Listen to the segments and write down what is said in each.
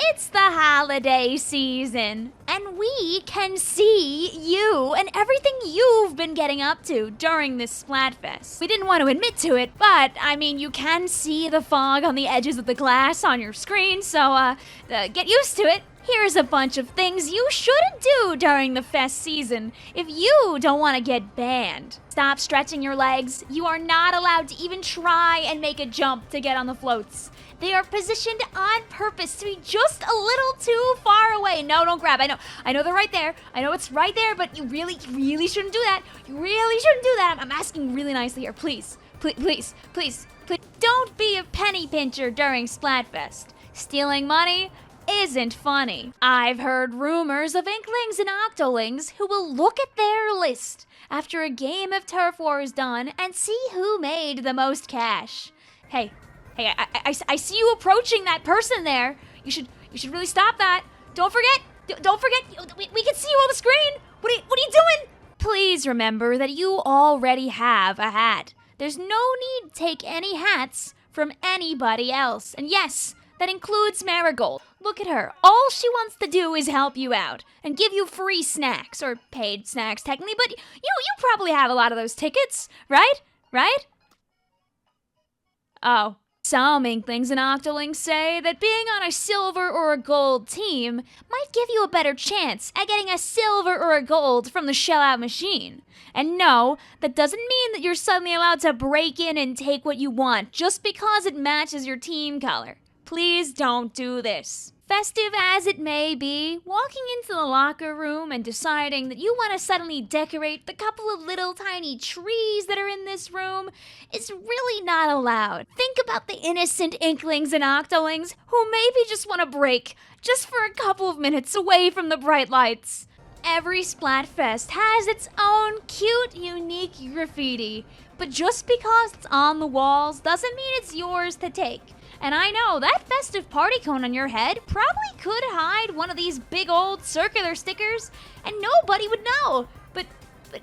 It's the holiday season, and we can see you and everything you've been getting up to during this Splatfest. We didn't want to admit to it, but, I mean, you can see the fog on the edges of the glass on your screen, so, get used to it. Here's a bunch of things you shouldn't do during the fest season if you don't want to get banned. Stop stretching your legs. You are not allowed to even try and make a jump to get on the floats. They are positioned on purpose to be just a little too far away. No, don't grab. I know they're right there. I know it's right there, but you really shouldn't do that. You really shouldn't do that. I'm asking really nicely here. Please. Don't be a penny pincher during Splatfest. Stealing money isn't funny. I've heard rumors of Inklings and Octolings who will look at their list after a game of Turf War is done and see who made the most cash. Hey, I see you approaching that person there. You should really stop that. Don't forget, we can see you on the screen. What are you doing? Please remember that you already have a hat. There's no need to take any hats from anybody else. And yes, that includes Marigold. Look at her. All she wants to do is help you out and give you free snacks, or paid snacks technically, but you probably have a lot of those tickets, right? Oh. Some Inklings and Octolings say that being on a silver or a gold team might give you a better chance at getting a silver or a gold from the shell-out machine. And no, that doesn't mean that you're suddenly allowed to break in and take what you want just because it matches your team color. Please don't do this. Festive as it may be, walking into the locker room and deciding that you want to suddenly decorate the couple of little tiny trees that are in this room is really not allowed. Think about the innocent Inklings and Octolings who maybe just want to break just for a couple of minutes away from the bright lights. Every Splatfest has its own cute, unique graffiti, but just because it's on the walls doesn't mean it's yours to take. And I know that festive party cone on your head probably could hide one of these big old circular stickers, and nobody would know. But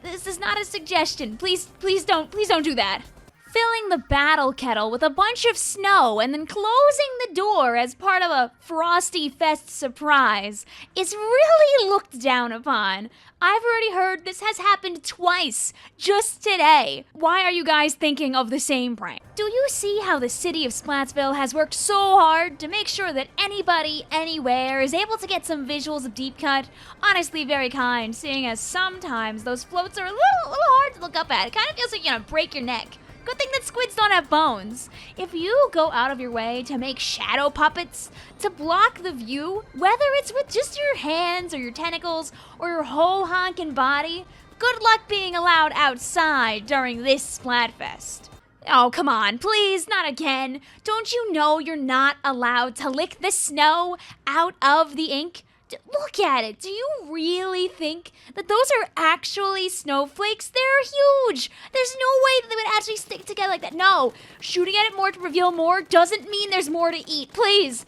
this is not a suggestion. Please don't do that. Filling the battle kettle with a bunch of snow and then closing the door as part of a Frostyfest surprise is really looked down upon. I've already heard this has happened twice, just today. Why are you guys thinking of the same prank? Do you see how the city of Splatsville has worked so hard to make sure that anybody, anywhere is able to get some visuals of Deep Cut? Honestly, very kind, seeing as sometimes those floats are a little hard to look up at. It kind of feels like you're gonna break your neck. Good thing that squids don't have bones. If you go out of your way to make shadow puppets to block the view, whether it's with just your hands or your tentacles or your whole honkin' body, good luck being allowed outside during this Splatfest. Oh, come on, please, not again. Don't you know you're not allowed to lick the snow out of the ink? Look at it. Do you really think that those are actually snowflakes? They're huge. There's no way that they would actually stick together like that. No, shooting at it more to reveal more doesn't mean there's more to eat. Please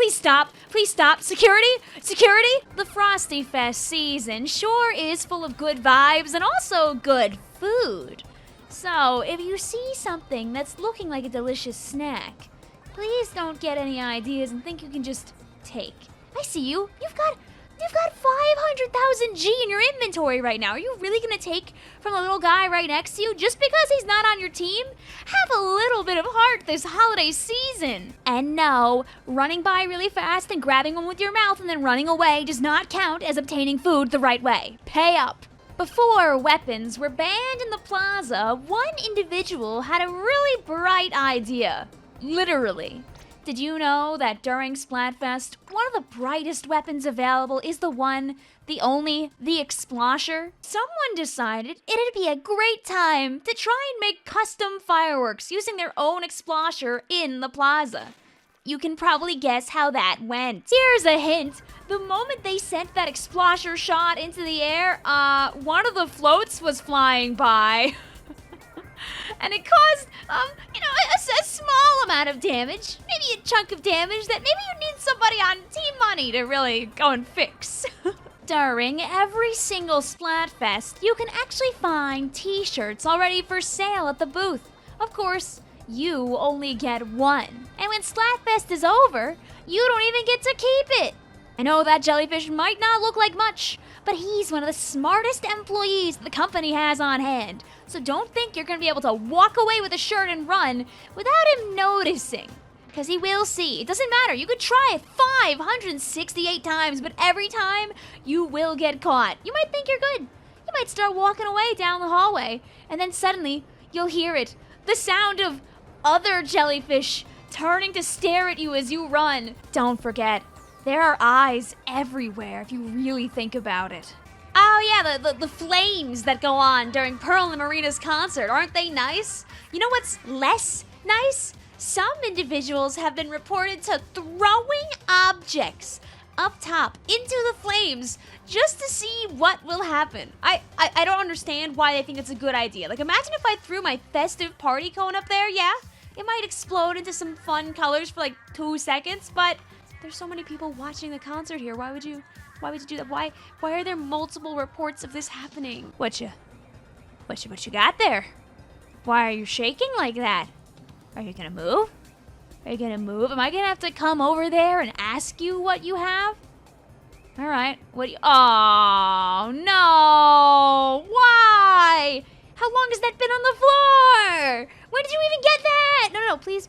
stop. Please stop. Security. The Frostyfest season sure is full of good vibes and also good food. So if you see something that's looking like a delicious snack, please don't get any ideas and think you can just take. I see you. You've got 500,000 G in your inventory right now. Are you really gonna take from the little guy right next to you just because he's not on your team? Have a little bit of heart this holiday season. And no, running by really fast and grabbing one with your mouth and then running away does not count as obtaining food the right way. Pay up. Before weapons were banned in the plaza, one individual had a really bright idea. Literally. Did you know that during Splatfest, one of the brightest weapons available is the Explosher? Someone decided it'd be a great time to try and make custom fireworks using their own Explosher in the plaza. You can probably guess how that went. Here's a hint. The moment they sent that Explosher shot into the air, one of the floats was flying by. And it caused, a small amount of damage. Maybe a chunk of damage that maybe you need somebody on Team Money to really go and fix. During every single Splatfest, you can actually find t-shirts already for sale at the booth. Of course, you only get one. And when Splatfest is over, you don't even get to keep it. I know that jellyfish might not look like much, but he's one of the smartest employees the company has on hand. So don't think you're gonna be able to walk away with a shirt and run without him noticing. Because he will see. It doesn't matter. You could try it 568 times, but every time you will get caught. You might think you're good. You might start walking away down the hallway, and then suddenly you'll hear it. The sound of other jellyfish turning to stare at you as you run. Don't forget, there are eyes everywhere if you really think about it. Oh yeah, the flames that go on during Pearl and Marina's concert, aren't they nice? You know what's less nice? Some individuals have been reported to throwing objects up top into the flames just to see what will happen. I don't understand why they think it's a good idea. Like, imagine if I threw my festive party cone up there, yeah? It might explode into some fun colors for like 2 seconds, but there's so many people watching the concert here. Why would you do that? Why are there multiple reports of this happening? What you got there? Why are you shaking like that? Are you gonna move? Are you gonna move? Am I gonna have to come over there and ask you what you have? All right. Oh, no. Why? How long has that been on the floor? When did you even get that? No, please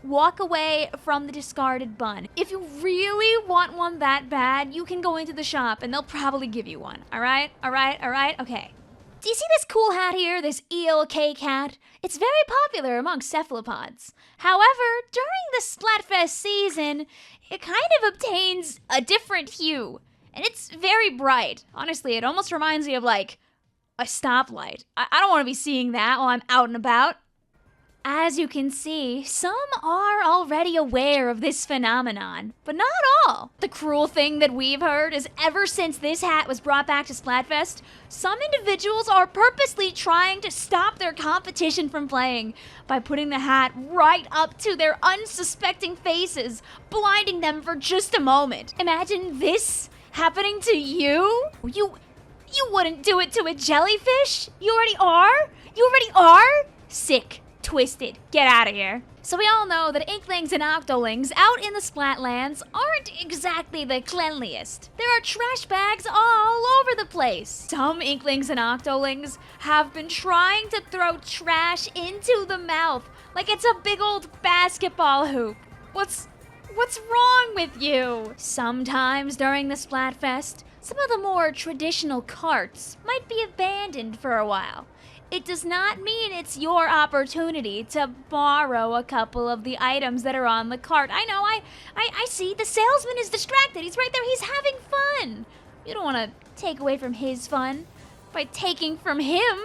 walk away from the discarded bun. If you really want one that bad, you can go into the shop and they'll probably give you one. All right? Okay. Do you see this cool hat here, this ELK hat? It's very popular among cephalopods. However, during the Splatfest season, it kind of obtains a different hue. And it's very bright. Honestly, it almost reminds me of, like, a stoplight. I don't want to be seeing that while I'm out and about. As you can see, some are already aware of this phenomenon, but not all. The cruel thing that we've heard is ever since this hat was brought back to Splatfest, some individuals are purposely trying to stop their competition from playing by putting the hat right up to their unsuspecting faces, blinding them for just a moment. Imagine this happening to you? You wouldn't do it to a jellyfish? You already are? Sick. Twisted. Get out of here. So we all know that Inklings and Octolings out in the Splatlands aren't exactly the cleanliest. There are trash bags all over the place. Some Inklings and Octolings have been trying to throw trash into the mouth like it's a big old basketball hoop. What's wrong with you? Sometimes during the Splatfest, some of the more traditional carts might be abandoned for a while. It does not mean it's your opportunity to borrow a couple of the items that are on the cart. I know, I see. The salesman is distracted. He's right there. He's having fun. You don't want to take away from his fun by taking from him,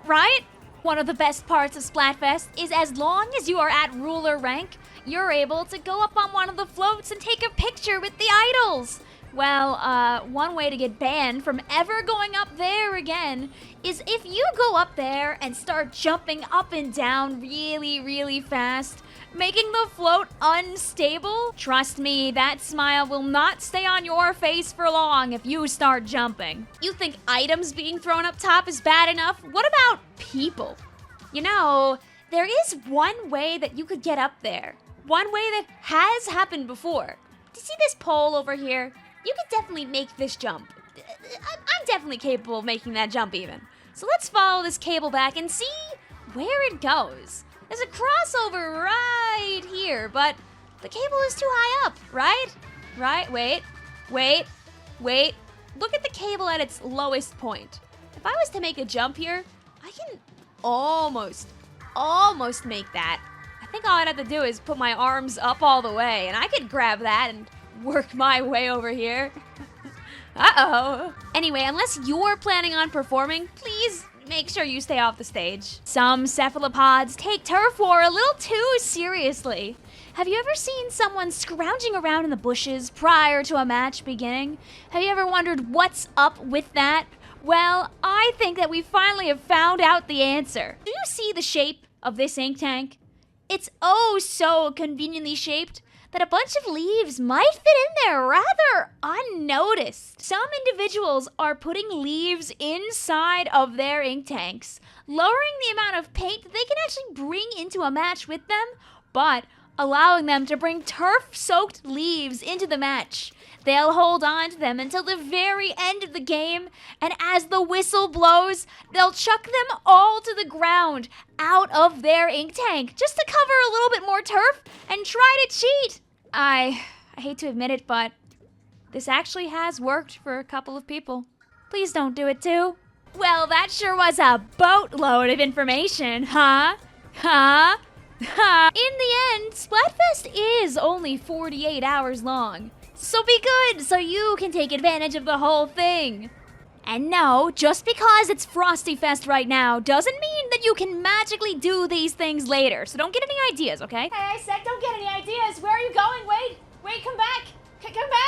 right? One of the best parts of Splatfest is as long as you are at ruler rank, you're able to go up on one of the floats and take a picture with the idols. Well, one way to get banned from ever going up there again is if you go up there and start jumping up and down really, really fast, making the float unstable. Trust me, that smile will not stay on your face for long if you start jumping. You think items being thrown up top is bad enough? What about people? You know, there is one way that you could get up there. One way that has happened before. Do you see this pole over here? You could definitely make this jump. I'm definitely capable of making that jump even. So let's follow this cable back and see where it goes. There's a crossover right here, but the cable is too high up, right? Wait. Look at the cable at its lowest point. If I was to make a jump here, I can almost make that. I think all I'd have to do is put my arms up all the way, and I could grab that and work my way over here. Uh-oh. Anyway, unless you're planning on performing, please make sure you stay off the stage. Some cephalopods take turf war a little too seriously. Have you ever seen someone scrounging around in the bushes prior to a match beginning? Have you ever wondered what's up with that? Well, I think that we finally have found out the answer. Do you see the shape of this ink tank? It's oh so conveniently shaped that a bunch of leaves might fit in there rather unnoticed. Some individuals are putting leaves inside of their ink tanks, lowering the amount of paint that they can actually bring into a match with them, but allowing them to bring turf-soaked leaves into the match. They'll hold on to them until the very end of the game, and as the whistle blows, they'll chuck them all to the ground out of their ink tank just to cover a little bit more turf and try to cheat. I hate to admit it, but this actually has worked for a couple of people. Please don't do it too. Well, that sure was a boatload of information, huh? Huh? In the end, Splatfest is only 48 hours long, so be good so you can take advantage of the whole thing. And no, just because it's Frostyfest right now doesn't mean that you can magically do these things later, so don't get any ideas, okay? Hey, I said don't get any ideas. Where are you going? Wait, come back. Come back.